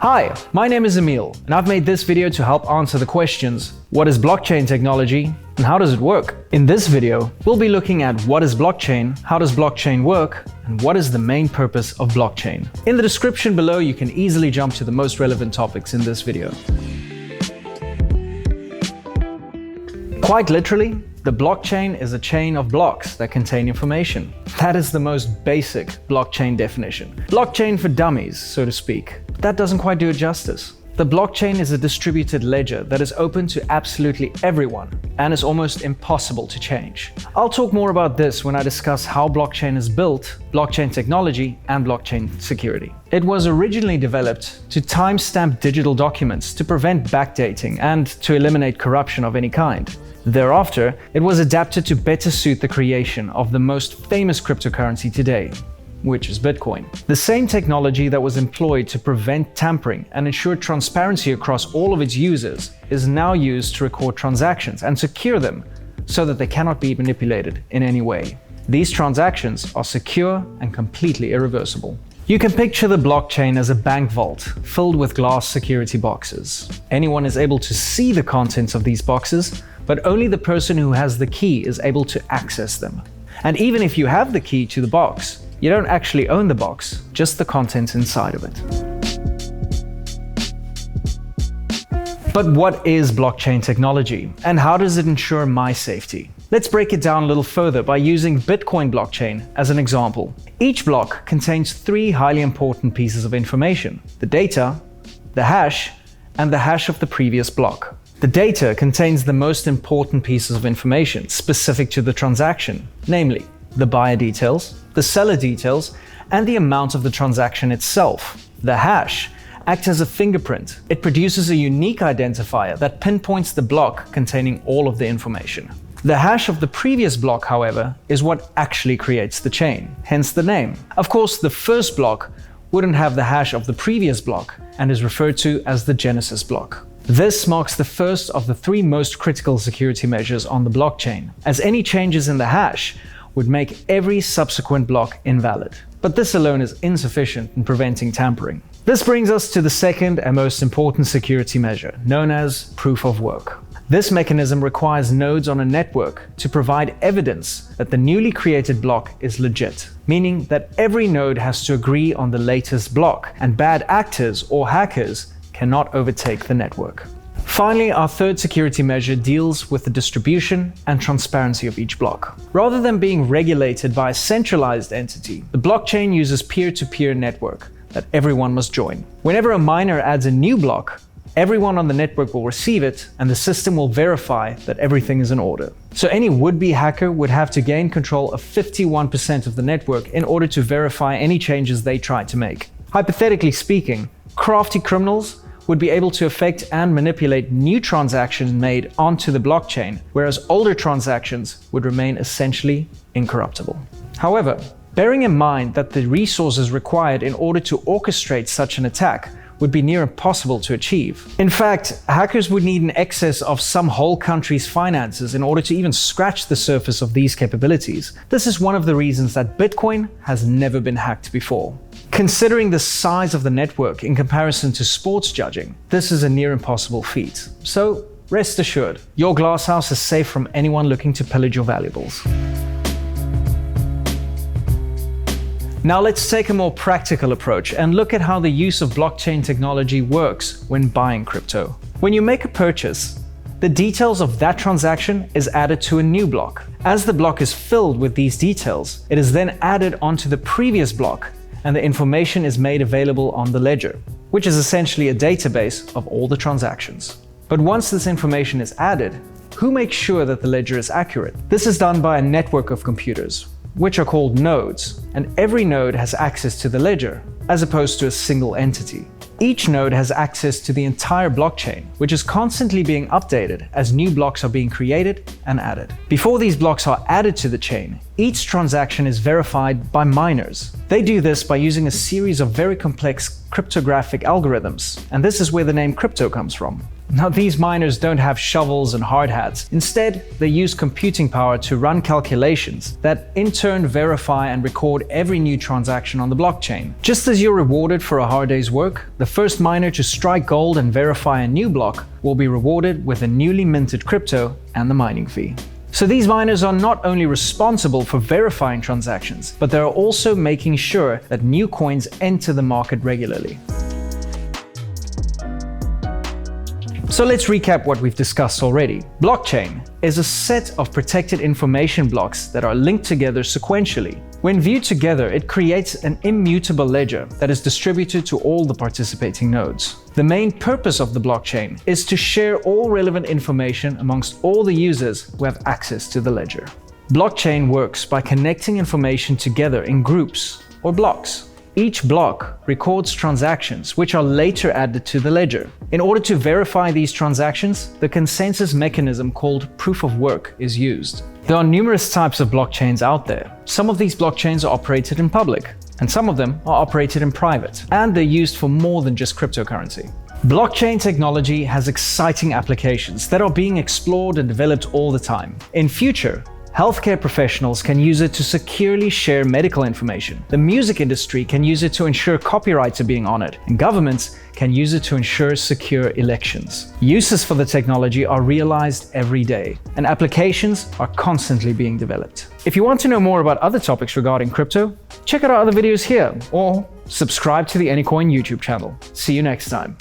Hi, my name is Emil, and I've made this video to help answer the questions: what is blockchain technology, and how does it work? In this video, we'll be looking at what is blockchain, how does blockchain work, and what is the main purpose of blockchain. In the description below, you can easily jump to the most relevant topics in this video. Quite literally, the blockchain is a chain of blocks that contain information. That is the most basic blockchain definition. Blockchain for dummies, so to speak. But that doesn't quite do it justice. The blockchain is a distributed ledger that is open to absolutely everyone and is almost impossible to change. I'll talk more about this when I discuss how blockchain is built, blockchain technology, and blockchain security. It was originally developed to timestamp digital documents to prevent backdating and to eliminate corruption of any kind. Thereafter, it was adapted to better suit the creation of the most famous cryptocurrency today, which is Bitcoin. The same technology that was employed to prevent tampering and ensure transparency across all of its users is now used to record transactions and secure them so that they cannot be manipulated in any way. These transactions are secure and completely irreversible. You can picture the blockchain as a bank vault filled with glass security boxes. Anyone is able to see the contents of these boxes, but only the person who has the key is able to access them. And even if you have the key to the box, you don't actually own the box, just the contents inside of it. But what is blockchain technology, and how does it ensure my safety? Let's break it down a little further by using Bitcoin blockchain as an example. Each block contains three highly important pieces of information: the data, the hash, and the hash of the previous block. The data contains the most important pieces of information specific to the transaction, namely the buyer details, the seller details, and the amount of the transaction itself. The hash acts as a fingerprint. It produces a unique identifier that pinpoints the block containing all of the information. The hash of the previous block, however, is what actually creates the chain, hence the name. Of course, the first block wouldn't have the hash of the previous block and is referred to as the Genesis block. This marks the first of the three most critical security measures on the blockchain, as any changes in the hash would make every subsequent block invalid. But this alone is insufficient in preventing tampering. This brings us to the second and most important security measure, known as proof of work. This mechanism requires nodes on a network to provide evidence that the newly created block is legit, meaning that every node has to agree on the latest block, and bad actors or hackers cannot overtake the network. Finally, our third security measure deals with the distribution and transparency of each block. Rather than being regulated by a centralized entity, the blockchain uses peer-to-peer network that everyone must join. Whenever a miner adds a new block, everyone on the network will receive it, and the system will verify that everything is in order. So any would-be hacker would have to gain control of 51% of the network in order to verify any changes they try to make. Hypothetically speaking, crafty criminals would be able to affect and manipulate new transactions made onto the blockchain, whereas older transactions would remain essentially incorruptible. However, bearing in mind that the resources required in order to orchestrate such an attack would be near impossible to achieve. In fact, hackers would need an excess of some whole country's finances in order to even scratch the surface of these capabilities. This is one of the reasons that Bitcoin has never been hacked before. Considering the size of the network in comparison to sports judging, this is a near impossible feat. So rest assured, your glasshouse is safe from anyone looking to pillage your valuables. Now let's take a more practical approach and look at how the use of blockchain technology works when buying crypto. When you make a purchase, the details of that transaction is added to a new block. As the block is filled with these details, it is then added onto the previous block, and the information is made available on the ledger, which is essentially a database of all the transactions. But once this information is added, who makes sure that the ledger is accurate? This is done by a network of computers, which are called nodes, and every node has access to the ledger, as opposed to a single entity. Each node has access to the entire blockchain, which is constantly being updated as new blocks are being created and added. Before these blocks are added to the chain, each transaction is verified by miners. They do this by using a series of very complex cryptographic algorithms, and this is where the name crypto comes from. Now, these miners don't have shovels and hard hats. Instead, they use computing power to run calculations that in turn verify and record every new transaction on the blockchain. Just as you're rewarded for a hard day's work, the first miner to strike gold and verify a new block will be rewarded with a newly minted crypto and the mining fee. So these miners are not only responsible for verifying transactions, but they're also making sure that new coins enter the market regularly. So let's recap what we've discussed already. Blockchain is a set of protected information blocks that are linked together sequentially. When viewed together, it creates an immutable ledger that is distributed to all the participating nodes. The main purpose of the blockchain is to share all relevant information amongst all the users who have access to the ledger. Blockchain works by connecting information together in groups or blocks. Each block records transactions which are later added to the ledger. In order to verify these transactions, the consensus mechanism called proof of work is used. There are numerous types of blockchains out there. Some of these blockchains are operated in public, and some of them are operated in private, and they're used for more than just cryptocurrency. Blockchain technology has exciting applications that are being explored and developed all the time. In future, healthcare professionals can use it to securely share medical information. The music industry can use it to ensure copyrights are being honored, and governments can use it to ensure secure elections. Uses for the technology are realized every day, and applications are constantly being developed. If you want to know more about other topics regarding crypto, check out our other videos here, or subscribe to the Anycoin YouTube channel. See you next time.